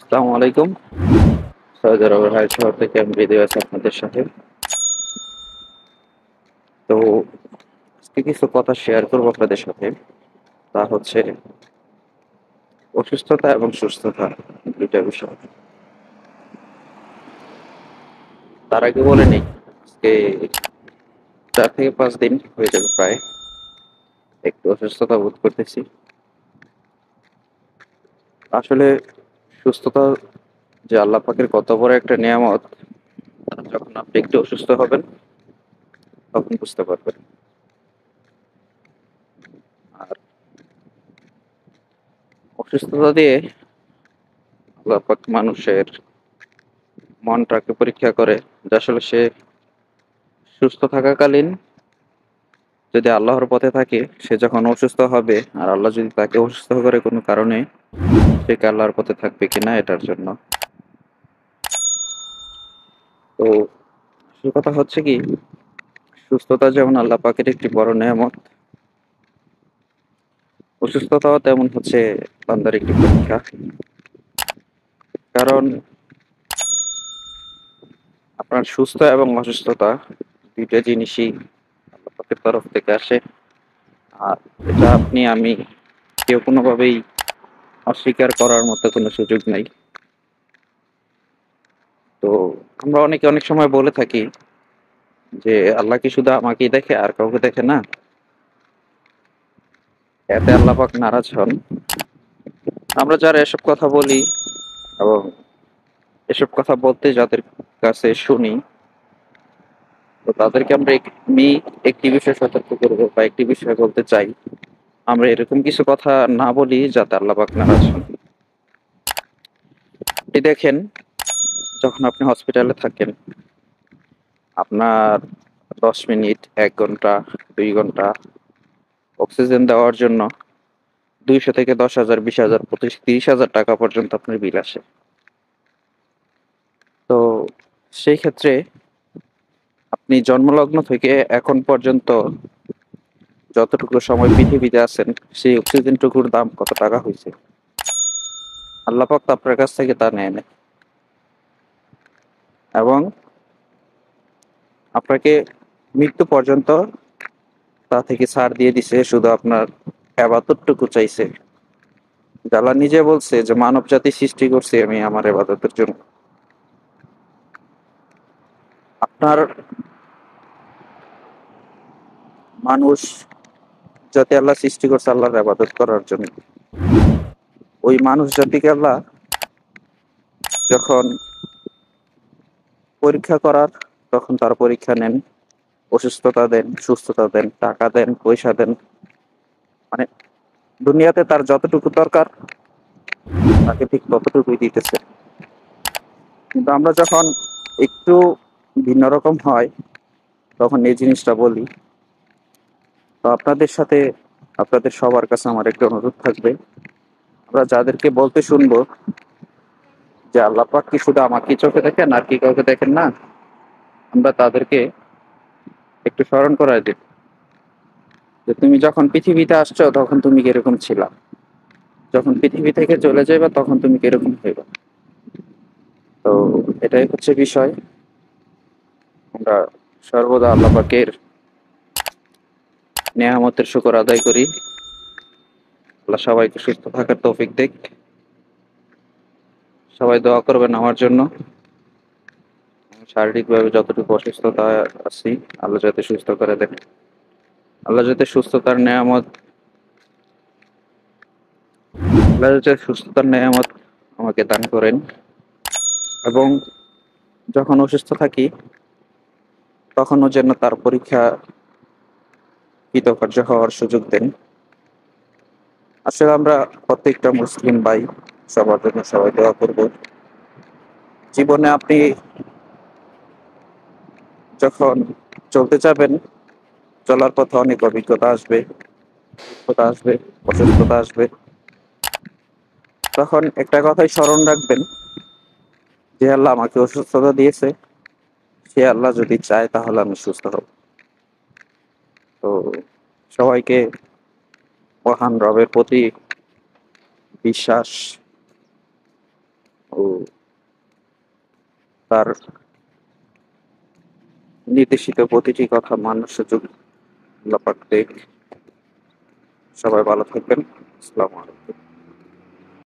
আসসালামু আলাইকুম। সৌদি আরবের হাইর শহর থেকে আমি হৃদয় আছি আপনাদের সাথে। তো আজকে কিছু কথা শেয়ার করব আপনাদের সাথে। তা হচ্ছে অসুস্থতা এবং সুস্থতা ২ টা বিষয়। তার আগে বলে নেই, আজকে ৪ থেকে ৫ দিন হয়ে যাবে প্রায়। একটু অসুস্থতা বোধ করতেছি। আসলে সুস্থতা যে আল্লাহ পাকের কত বড় একটা নেয়ামত, তা যখন আপনি একটু অসুস্থ হবেন তখন বুঝতে পারবেন। আর অসুস্থতা দিয়ে আল্লাহ পাক মানুষের মনটাকে পরীক্ষা করে যে আসলে সে সুস্থ থাকাকালীন যদি আল্লাহর পথে থাকে, সে যখন অসুস্থ হবে আর আল্লাহ যদি তাকে অসুস্থ করে কোনো কারণে, সে কি আল্লাহর পথে থাকবে কিনা এটার জন্য। তো আসল কথা হচ্ছে কি, সুস্থতা যেমন আল্লাহ পাকের একটি বড় নেয়ামত, অসুস্থতাও তেমন হচ্ছে বান্দার একটি পরীক্ষা। কারণ আপনার সুস্থ এবং অসুস্থতা ২ টা জিনিসই আল্লাহ পাকের তরফ থেকে আসে। আর এটা আপনি আমি কেউ কোনোভাবেই অস্বীকার করার মতো কোনো সুযোগ নাই। তো আমরা অনেকে অনেক সময় বলে থাকি যে আল্লাহ কি শুধু আমাকেই দেখে আর কাউকে দেখে না? এতে আল্লাহ পাক নারাজ হন। আমরা যারা এসব কথা বলি এবং এসব কথা বলতে যাদের কাছে শুনি, তো তাদেরকে আমি একটি বিষয়ে সতর্ক করব বা একটি বিষয় বলতে চাই। আমরা এরকম কিছু কথা না বলি যাতে আল্লাহ পাক নারাজ হন। আপনি দেখেন, যখন আপনি হসপিটালে থাকেন, আপনার ১০ মিনিট, ১ ঘন্টা, ২ ঘন্টা অক্সিজেন দেওয়ার জন্য ২০০ থেকে ১০,০০০, ২০,০০০, ২৫, ৩০,০০০ টাকা পর্যন্ত আপনার বিল আসে। তো সেই ক্ষেত্রে আপনি জন্মলগ্ন থেকে এখন পর্যন্ত যতটুকু সময় পৃথিবীতে আছেন, সেই অক্সিজেনটুকুর দাম কত টাকা হইছে? আল্লাহ পাক তো আপনার কাছ থেকে তা নেয় নাই। এবং আপনাকে মৃত্যু পর্যন্ত তা থেকে ছাড় দিয়ে দিছে, শুধু আপনার এবাদতটুকু চাইছে। আল্লাহ নিজে বলছে যে মানবজাতি সৃষ্টি করছি আমি আমার এবাদতের জন্য। আপনার মানুষ জাতি আল্লাহ সৃষ্টি করছে আল্লাহর ইবাদত করার জন্য। ওই মানুষ জাতিকে আল্লাহ যখন পরীক্ষা করার, তখন তার পরীক্ষা নেন, অসুস্থতা দেন, সুস্থতা দেন, টাকা দেন, পয়সা দেন। মানে দুনিয়াতে তার যতটুকু দরকার তাকে ঠিক ততটুকুই দিতেছে। কিন্তু আমরা যখন একটু ভিন্ন রকম হয়, তখন এই জিনিসটা বলি। তো আপনাদের সাথে, আপনাদের সবার কাছে আমার একটা অনুরোধ থাকবে, আমরা যাদেরকে বলতে শুনবো যে আল্লাহ পাক কি শুধু আমাকে চোখে দেখেন আর কি কাউকে দেখেন না, আমরা তাদেরকে একটু স্মরণ করায় দিই যে তুমি যখন পৃথিবীতে আসছো তখন তুমি কিরকম ছিলা, যখন পৃথিবী থেকে চলে যাইবা তখন তুমি কিরকম হইবা। তো এটাই হচ্ছে বিষয়। আমরা সর্বদা আল্লাহ পাকের নেয়ামতের শুকর আদায় করি। আল্লাহ সবাইকে সুস্থ থাকার তৌফিক দিক। সবাই দোয়া করবেন আমার জন্য। আমি শারীরিকভাবে যতটুকু অসুস্থতা আছি, আল্লাহ যাতে সুস্থ করে দেন। আল্লাহ যাতে সুস্থতার নেয়ামত আল্লাহ যাতে সুস্থতার নেয়ামত আমাকে দান করেন এবং যখন অসুস্থ থাকি তখনও যেন তার পরীক্ষা কৃতকার্য হওয়ার সুযোগ দেন। আসলে আমরা প্রত্যেকটা মুসলিম ভাই, সবার জন্য সবাই দোয়া করব। জীবনে আপনি যখন চলতে যাবেন, চলার পথে অনেক অভিজ্ঞতা আসবে, দুঃখতা আসবে, অসুস্থতা আসবে। তখন একটা কথাই স্মরণ রাখবেন, যে আল্লাহ আমাকে অসুস্থতা দিয়েছে, সে আল্লাহ যদি চায় তাহলে আমি সুস্থ হব। তো সবাইকে মহান রবের প্রতি বিশ্বাস ও তার নির্দেশিত প্রতিটি কথা মানার সুযোগ আল্লাহ পাক দেখ। সবাই ভালো থাকবেন। আসসালামু আলাইকুম।